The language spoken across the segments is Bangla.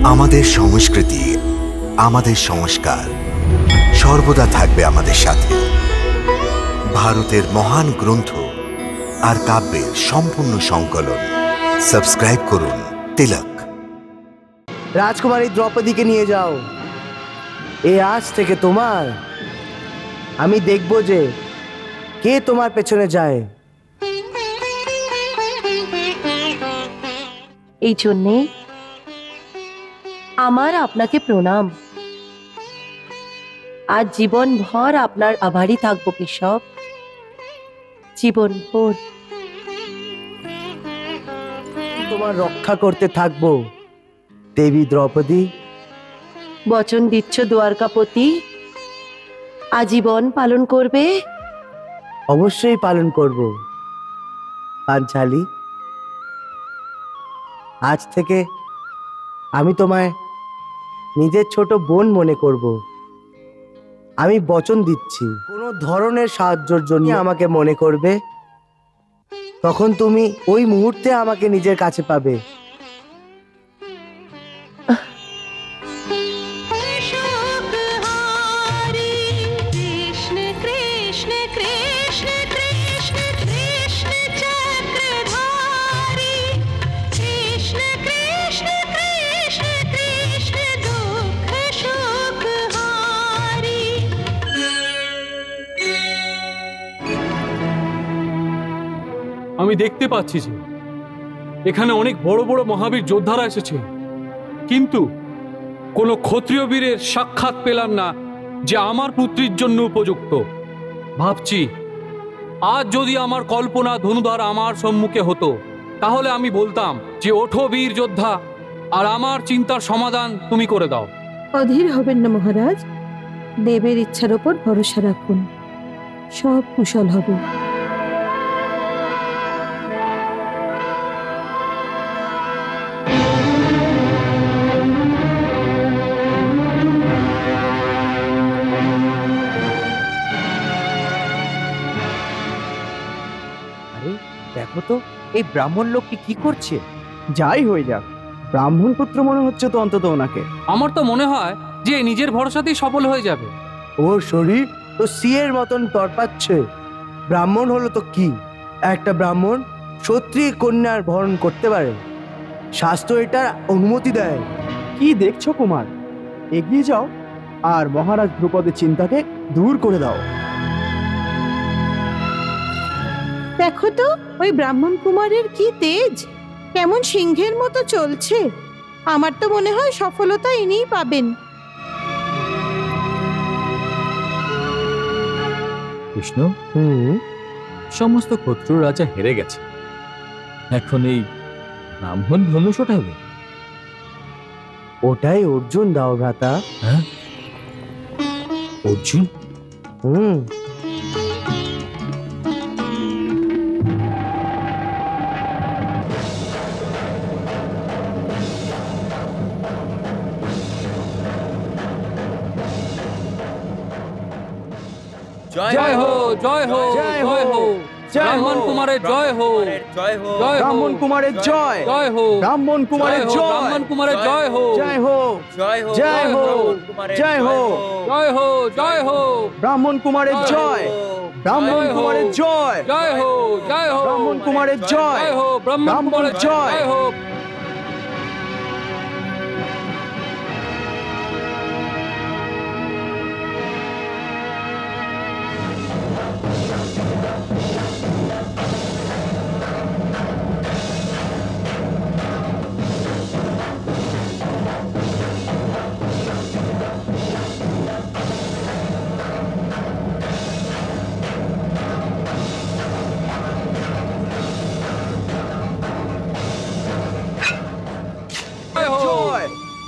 আমাদের সংস্কৃতি, আমাদের সংস্কার সর্বদা থাকবে আমাদের সাথে। ভারতের মহান গ্রন্থ আর কাব্যের সম্পূর্ণ সংকলন। সাবস্ক্রাইব করুন তিলক। রাজকুমারী দ্রৌপদীকে নিয়ে যাও। এ আজ থেকে তোমার। আমি দেখব যে কে তোমার পেছনে যায়। এই জন্যে আমার আপনাকে প্রণাম। আজ জীবন ভর আপনার আভারী থাকবো কেশব, জীবন ভর। তোমার রক্ষা করতে থাকবো দেবী দ্রৌপদী। বচন দিচ্ছ দ্বারকাপতি, আজীবন পালন করবে? অবশ্যই পালন করব পাঞ্চালী। আজ থেকে আমি তোমায় নিজের ছোট বোন মনে করব। আমি বচন দিচ্ছি, কোনো ধরনের সাহায্যের জন্য আমাকে মনে করবে, তখন তুমি ওই মুহূর্তে আমাকে নিজের কাছে পাবে। আমি দেখতে পাচ্ছি যে এখানে অনেক বড় বড় মহাবীর যোদ্ধারা এসেছে, কিন্তু কোনো ক্ষত্রিয় বীরের সাক্ষাৎ পেলাম না যে আমার পুত্রীর জন্য উপযুক্ত। ভাবছি আজ যদি আমার কল্পনা ধনুধার আমার সম্মুখে হতো, তাহলে আমি বলতাম যে ওঠো বীর যোদ্ধা, আর আমার চিন্তার সমাধান তুমি করে দাও। অধীর হবেন না মহারাজ, দেবের ইচ্ছার ওপর ভরসা রাখুন, সব কুশল হবে। দেখো তো এই ব্রাহ্মণ লোকটি কি করছে। যাই হয়ে যাক, ব্রাহ্মণ পুত্র মনে হচ্ছে তো অন্তত ওনাকে। আমার তো মনে হয় যে নিজের ভরসাতেই সফল হয়ে যাবে। ওর শরীর তো সিয়ের মতন তরপাচ্ছে। ব্রাহ্মণ হলো তো কি, একটা ব্রাহ্মণ ক্ষত্রিয় কন্যার ভরণ করতে পারে, শাস্ত্র এটার অনুমতি দেয়। কি দেখছো কুমার, এগিয়ে যাও আর মহারাজ ধ্রুপদের চিন্তাকে দূর করে দাও। দেখো তো ওই ব্রাহ্মণ কুমারের কি তেজ, কেমন সিংহের মতো চলছে। আমার তো মনে হয় সফলতা ইনিই পাবেন। কৃষ্ণ, সমস্ত ক্ষত্রিয় রাজা হেরে গেছে, এখন এই ব্রাহ্মণ ধনুষ ওঠাবে? ওটাই অর্জুন দাও ভ্রাতা। হ্যাঁ, অর্জুন? জয় হো, জয় হো, জয় হো, ব্রাহ্মণ কুমারের জয় হো, জয় হো, ব্রাহ্মণ কুমারের জয়, জয় হো, ব্রাহ্মণ কুমারের জয়, ব্রাহ্মণ কুমারের জয় হো, জয় হো, জয় হো, জয় হো, জয় হো, জয় হো, ব্রাহ্মণ কুমারের জয়, ব্রাহ্মণ কুমারের জয়, জয় হো, জয় হো, ব্রাহ্মণ কুমারের জয়, জয় হো, ব্রাহ্মণ কুমারের জয় হো।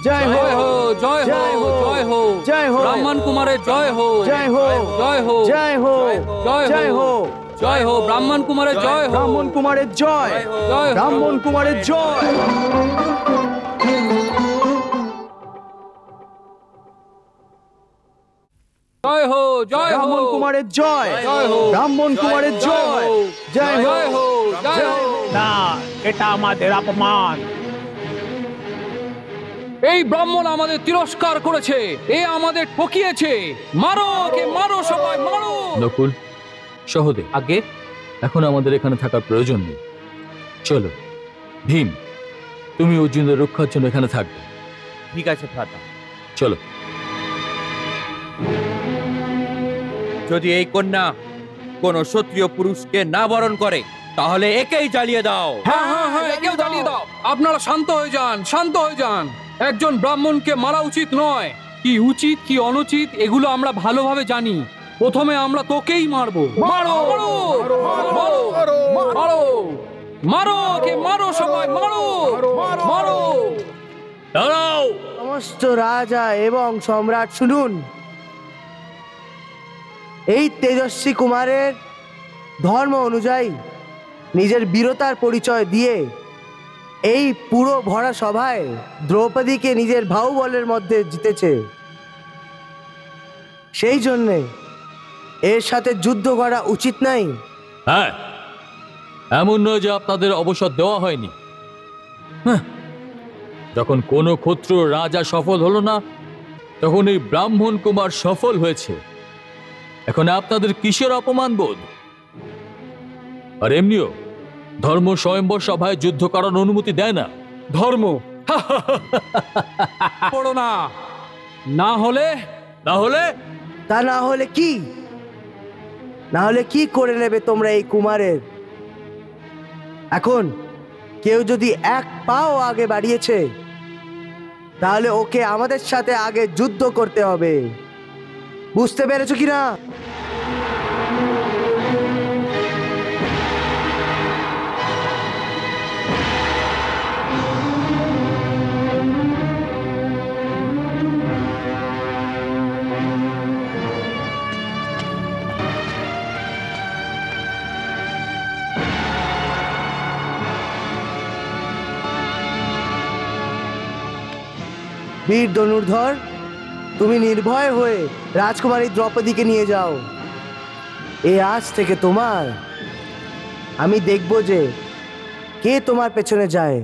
জয় হো, জয় হো, জয় হো, জয় হো, ব্রাহ্মণ কুমারের জয় হো, জয় হো, জয় হো, জয় হো, জয় হো, জয় হো, ব্রাহ্মণ কুমারের জয় হো, ব্রাহ্মণ কুমারের জয়, ব্রাহ্মণ কুমারের জয়। জয় হো, জয় হো, ব্রাহ্মণ কুমারের জয়, জয় হো, ব্রাহ্মণ কুমারের জয়, জয় হো, জয় হো। না, এটা আমাদের অপমান। এই ব্রাহ্মণ আমাদের তিরস্কার করেছে, এ আমাদের ঠকিয়েছে। মারো ওকে, মারো সবাই, মারো। নকুল, সহদেব, আগে এখন আমাদের এখানে থাকার প্রয়োজন নেই। চলো ভীম, তুমি অর্জুনের রক্ষার জন্য এখানে থাকবে। ঠিক আছে ভ্রাতা। চলো। যদি এই কন্যা কোন ক্ষত্রিয় পুরুষকে না বরণ করে তাহলে একেই জ্বালিয়ে দাও। হ্যাঁ হ্যাঁ হ্যাঁ, একেও জ্বালিয়ে দাও। আপনারা শান্ত হয়ে যান, শান্ত হয়ে যান। একজন ব্রাহ্মণকে মারা উচিত নয়। কি উচিত কি অনুচিত এগুলো আমরা ভালোভাবে জানি। প্রথমে আমরা তোকেই মারবো। মারো মারো মারো মারো মারো ওকে, মারো সবাই, মারো মারো। দাঁড়াও। সমস্ত রাজা এবং সম্রাট শুনুন, এই তেজস্বী কুমারের ধর্ম অনুযায়ী নিজের বীরতার পরিচয় দিয়ে এই পুরো ভরা সভায় দ্রৌপদীকে নিজের বাহুবলের মধ্যে জিতেছে। সেই জন্যে এর সাথে যুদ্ধ করা উচিত নাই। হ্যাঁ, এমন নয় যে আপনাদের অবসর দেওয়া হয়নি। হ্যাঁ, যখন কোনো ক্ষত্রিয় রাজা সফল হলো না, তখন এই ব্রাহ্মণ কুমার সফল হয়েছে। এখন আপনাদের কিসের অপমান বোধ? আর এমনিও ধর্ম স্বয়ম্বর সভায় যুদ্ধ করার অনুমতি দেয় না। ধর্ম পড়ো না, না হলে তা না হলে কি? না হলে কি করে নেবে তোমরা এই কুমারের? এখন কেউ যদি এক পাও আগে বাড়িয়েছে তাহলে ওকে আমাদের সাথে আগে যুদ্ধ করতে হবে। বুঝতে পেরেছো কিনা? বীর ধনুর্ধর, তুমি নির্ভয় হয়ে রাজকুমারী দ্রৌপদীকে নিয়ে যাও। এই আজ থেকে তোমার। আমি দেখব যে কে তোমার পেছনে যায়।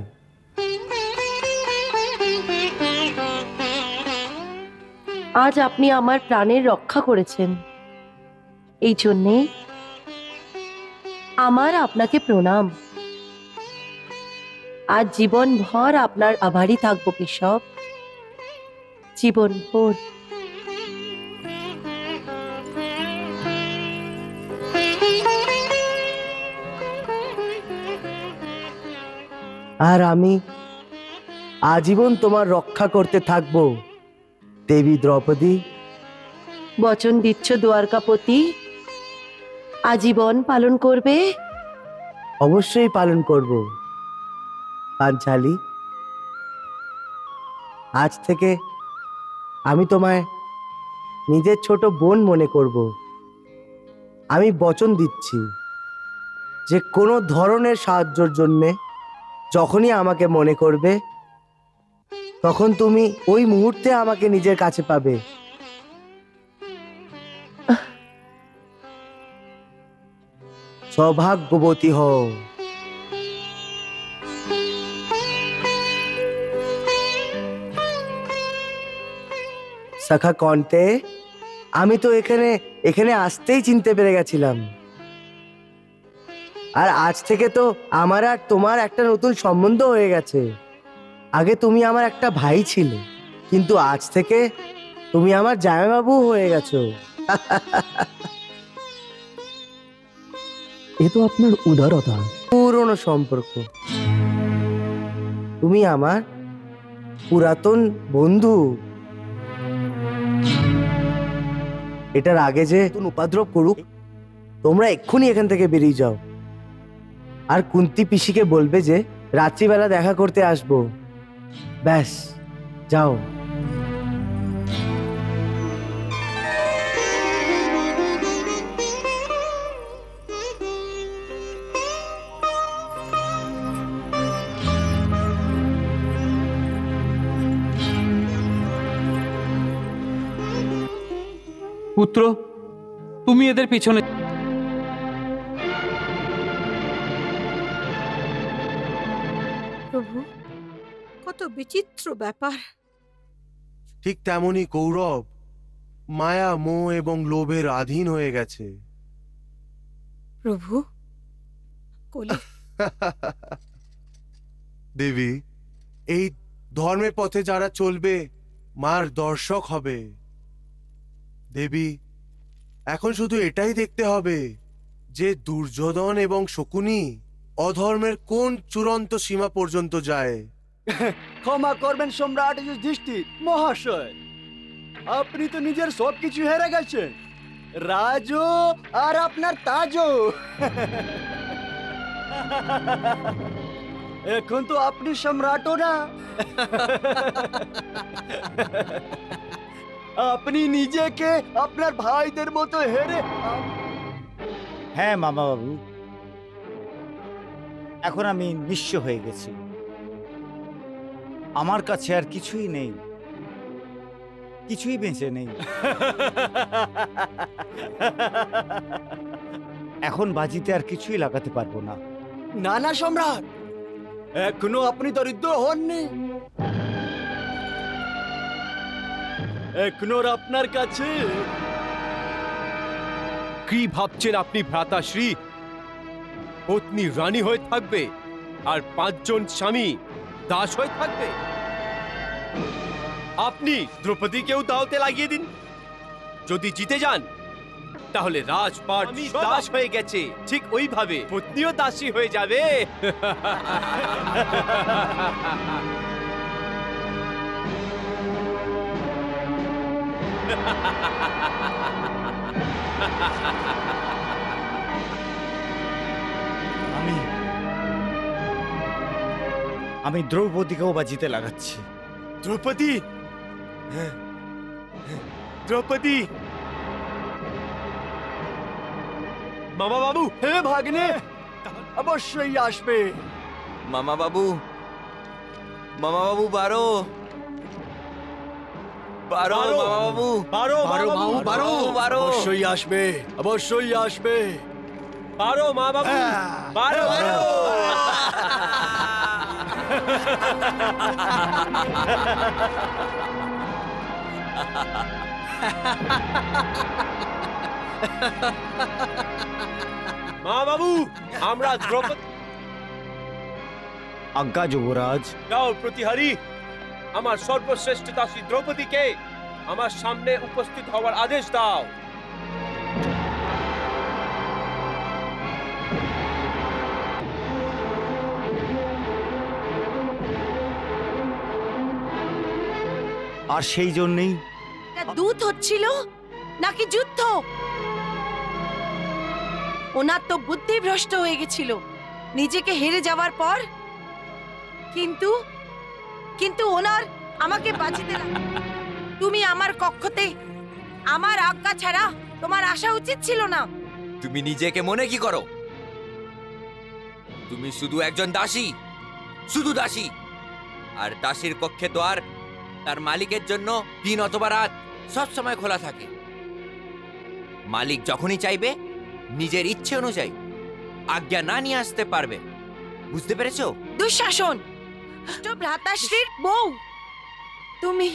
আজ আপনি আমার প্রাণের রক্ষা করেছেন, এই জন্যে আমার আপনাকে প্রণাম। আজ জীবনভর আপনার আভারী থাকবো কেশব, জীবনভর। আর আমি আজীবন তোমার রক্ষা করতে থাকবো দেবী দ্রৌপদী। বচন দিচ্ছ দ্বারকাপতি, আজীবন পালন করবে? অবশ্যই পালন করব পাঞ্চালী। আজ থেকে আমি তোমায় নিজের ছোট বোন মনে করব। আমি বচন দিচ্ছি যে কোনো ধরনের সাহায্যের জন্যে যখনই আমাকে মনে করবে তখন তুমি ওই মুহূর্তে আমাকে নিজের কাছে পাবে। সৌভাগ্যবতী হও। সখা কন্তে, আমি তো এখানে আসতেই চিনতে পেরে গেছিলাম। আর আজ থেকে তো আমার আর তোমার একটা নতুন সম্বন্ধ হয়ে গেছে। আগে তুমি আমার একটা ভাই ছিলে, কিন্তু আজ থেকে তুমি আমার জামাইবাবু হয়ে গেছো। এ তো আপনার উদারতা। পুরনো সম্পর্ক। তুমি আমার পুরাতন বন্ধু। এটার আগে যে উপদ্রব করুক, তোমরা এক্ষুনি এখান থেকে বেরিয়ে যাও। আর কুন্তি পিসিকে বলবে যে রাত্রিবেলা দেখা করতে আসবো। ব্যাস, যাও। পুত্র, তুমি এদের পিছনে। প্রভু, কত বিচিত্র ব্যাপার। ঠিক তেমনি কৌরব মায়া, মোহ এবং লোভের অধীন হয়ে গেছে। প্রভু, কলি দেবী, এই ধর্মের পথে যারা চলবে মার দর্শক হবে। দেবী, এখন শুধু এটাই দেখতে হবে যে দুর্যোধন এবং শকুনি অধর্মের কোন চূড়ান্ত সীমা পর্যন্ত যায়। ক্ষমা করবেন সম্রাট যুধিষ্ঠির মহাশয়, আপনি তো নিজের সবকিছু হেরে গেছেন, রাজও আর আপনার তাজও। এখন তো আপনি সম্রাটও না, আপনি নিজেকে আপনার ভাইদের মতো হেরে। হ্যাঁ মামা বাবু, এখন আমি নিঃস্ব হয়ে গেছি, আমার কাছে আর কিছুই নেই, কিছুই বেঁচে নেই। এখন বাজিতে আর কিছুই লাগাতে পারবো না। না না সম্রাট, এখনো আপনি দরিদ্র হননি, এখনো আপনার কাছে। কি ভাবছেন আপনি ভ্রাতাশ্রী? পত্নী রানী হয়ে থাকবে আর 5 জন স্বামী দাস হয়ে থাকবে? আপনি দ্রৌপদীকেও দাওতে লাগিয়ে দিন। যদি জিতে যান তাহলে রাজপাট দাস হয়ে গেছে, ঠিক ওইভাবে পত্নীও দাসী হয়ে যাবে। আমি দ্রৌপদীকেও বাজিতে লাগাচ্ছি। দ্রৌপদী, দ্রৌপদী, মামা বাবু। হে ভাগ্নে, অবশ্যই আসবে। মামা বাবু, মামা বাবু, বারো বারো মামা বাবু, বারো বারো বারো বারো, অবশ্যই আসবে, অবশ্যই আসবে। বারো মা বাবু, বারো বারো। মা বাবু, আমরা দ্রৌপদী। আজ্ঞা যুবরাজ। দাও প্রতিহারী, আমার সর্বশ্রেষ্ঠ দাসী দ্রৌপদীকে আমার সামনে উপস্থিত হওয়ার আদেশ দাও। আর সেই জন্যই দূত হচ্ছিল নাকি যুদ্ধ? ওনার তো বুদ্ধি ভ্রষ্ট হয়ে গেছিল নিজেকে হেরে যাওয়ার পর, কিন্তু কিন্তু ওনার আমাকে বাঁচিতে তুমি আমার কক্ষতে আমার আজ্ঞা ছাড়া তোমার আসা উচিত ছিল না। তুমি নিজেকে মনে কি করো? তুমি শুধু একজন দাসী, শুধু দাসী। আর দাসীর কক্ষে তো আর তার মালিকের জন্য দিন অথবা রাত সব সময় খোলা থাকে। মালিক যখনই চাইবে নিজের ইচ্ছে অনুযায়ী আজ্ঞা না নিয়ে আসতে পারবে। বুঝতে পেরেছো? দুঃশাসন, ভ্রাতাশ্রীর বউ, তুমি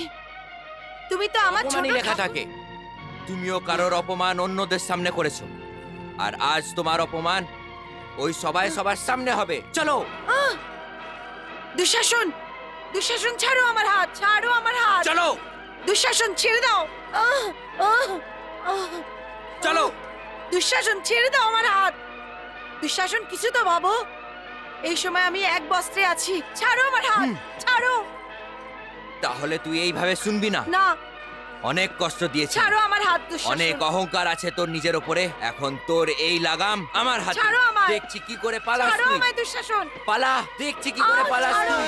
তুমি তো আমার ছোট লেখা থাকে তুমিও কারোর অপমান অন্যদের সামনে করেছো, আর আজ তোমার অপমান ওই সবাই সবার সামনে হবে। চলো। দুঃশাসন, দুঃশাসন ছাড়ো আমার হাত, ছাড়ো আমার হাত। চলো। দুঃশাসন ছেড়ে দাও। চলো। দুঃশাসন ছেড়ে দাও আমার হাত। দুঃশাসন কিছু তো ভাবো, এই সময় আমি এক বস্ত্রে আছি। ছাড়ো আমার হাত, ছাড়ো। তাহলে তুই এইভাবে শুনবি না? না। অনেক কষ্ট দিয়েছি। ছাড়ো আমার হাত দুঃশাসন। অনেক অহংকার আছে তোর নিজের উপরে। এখন তোর এই লাগাম আমার হাতে। ছাড়ো আমায়। দেখছি কি করে পালাস ছাড়ো তুই। আমায় দুঃশাসন। পালা, দেখছি কি করে পালাস তুই।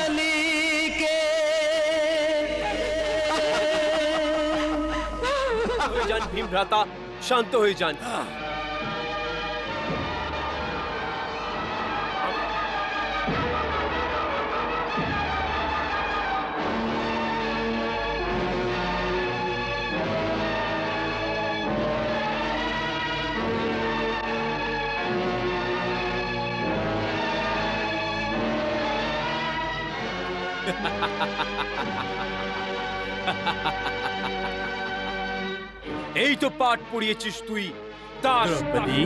হয়ে যান ভীম ভ্রাতা, শান্ত হয়ে যান। এই তো পাঠ পড়িয়েছিস তুই দাস দ্রৌপদী।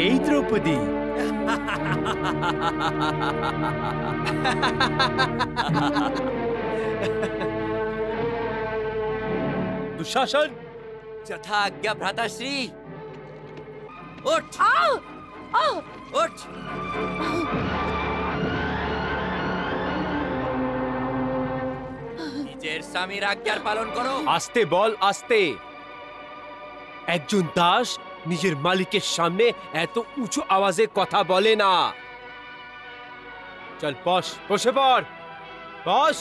এই দ্রৌপদী, দুঃশাসন, যথা আজ্ঞা ভ্রাতাশ্রী। ওঠ ওঠ। নিজের স্বামীর আজ্ঞার পালন করো। আস্তে বল, আস্তে। একজন দাস নিজের মালিকের সামনে এত উঁচু আওয়াজে কথা বলে না। চল বস, বসে পড়, বস।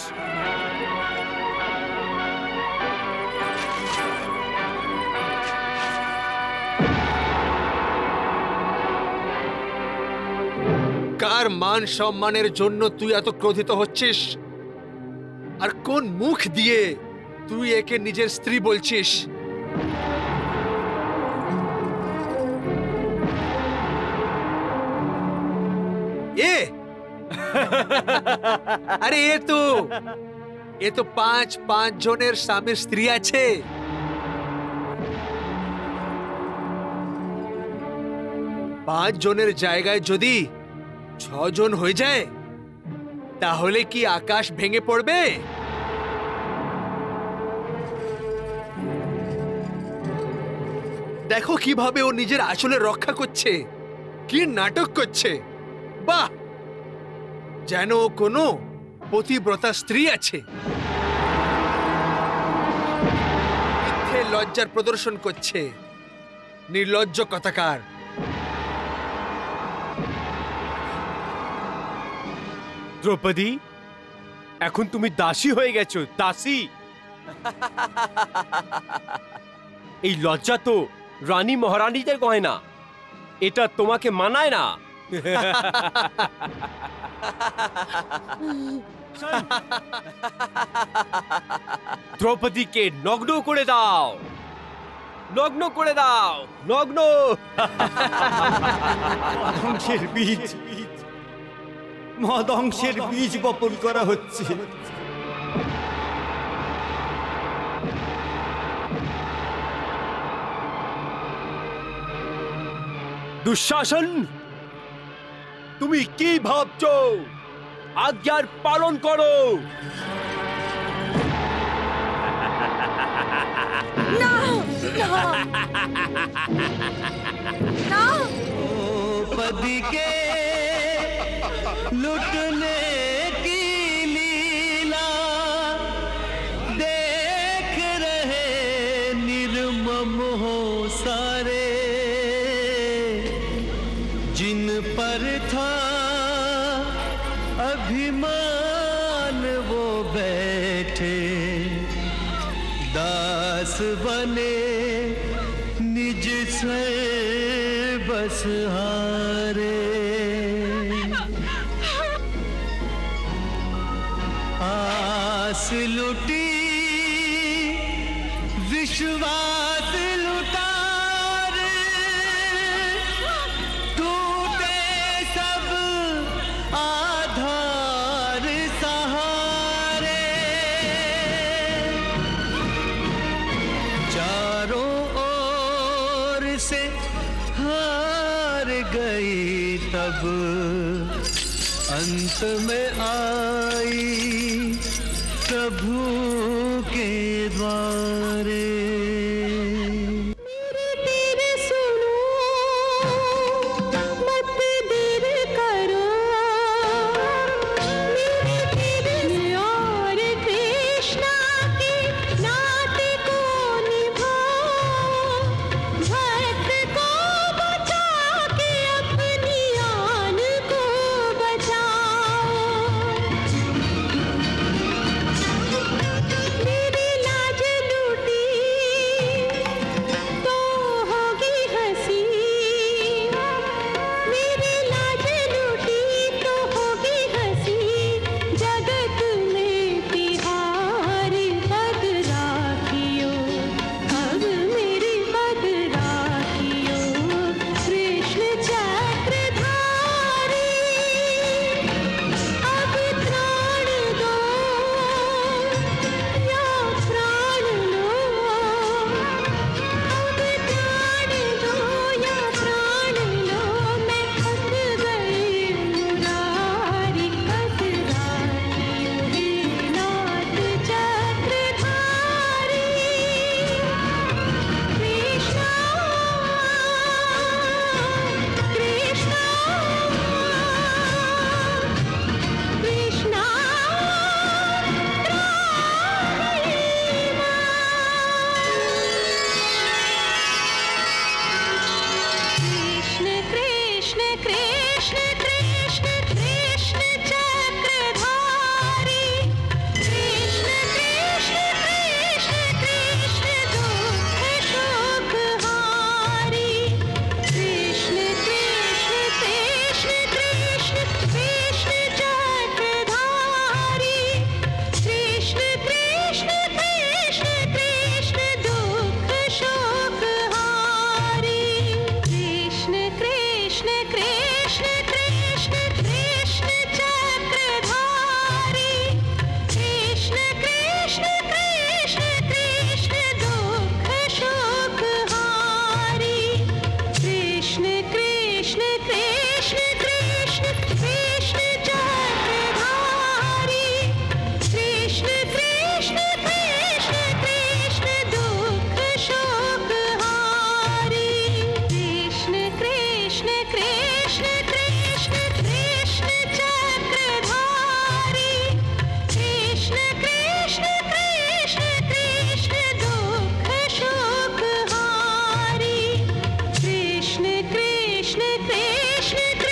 কার মান সম্মানের জন্য তুই এত ক্রোধিত হচ্ছিস? আর কোন মুখ দিয়ে তুই একে নিজের স্ত্রী বলছিস? এ আরে এ তো পাঁচ জনের স্বামীর স্ত্রী আছে। পাঁচ জনের জায়গায় যদি 6 জন হয়ে যায় তাহলে কি আকাশ ভেঙে পড়বে? দেখো কিভাবে ও নিজের আঁচলে রক্ষা করছে, কি নাটক করছে। বাহ, যেন ও কোনো পতিব্রতা স্ত্রী আছে। মিথ্যে লজ্জার প্রদর্শন করছে, নির্লজ্জ কথাকার। দ্রৌপদী, এখন তুমি দাসী হয়ে গেছো, দাসী। এই লজ্জা তো রানী মহারানীদের গয়না, এটা তোমাকে মানায় না। দ্রৌপদীকে নগ্ন করে দাও, নগ্ন করে দাও, নগ্ন। ধ্বংসের বীজ, মহাধ্বংসের বীজ বপন করা হচ্ছে। দুঃশাসন, তুমি কি ভাবছো? আজ্ঞার পালন করো। না না না, द्रौपदी के लुटने की लीला देख रहे निर्मम हो सारे, जिन पर था अभिमान वो बैठे दास बने निज से बस हारे। आस लुटी विश्वास लुटा रे, टूटे सब आधार सहारे। चारों ओर से हार गई तब अंत में आई प्रभु के द्वारे। मेरी लाज लूटी কৃষ্ণ কৃষ্ণ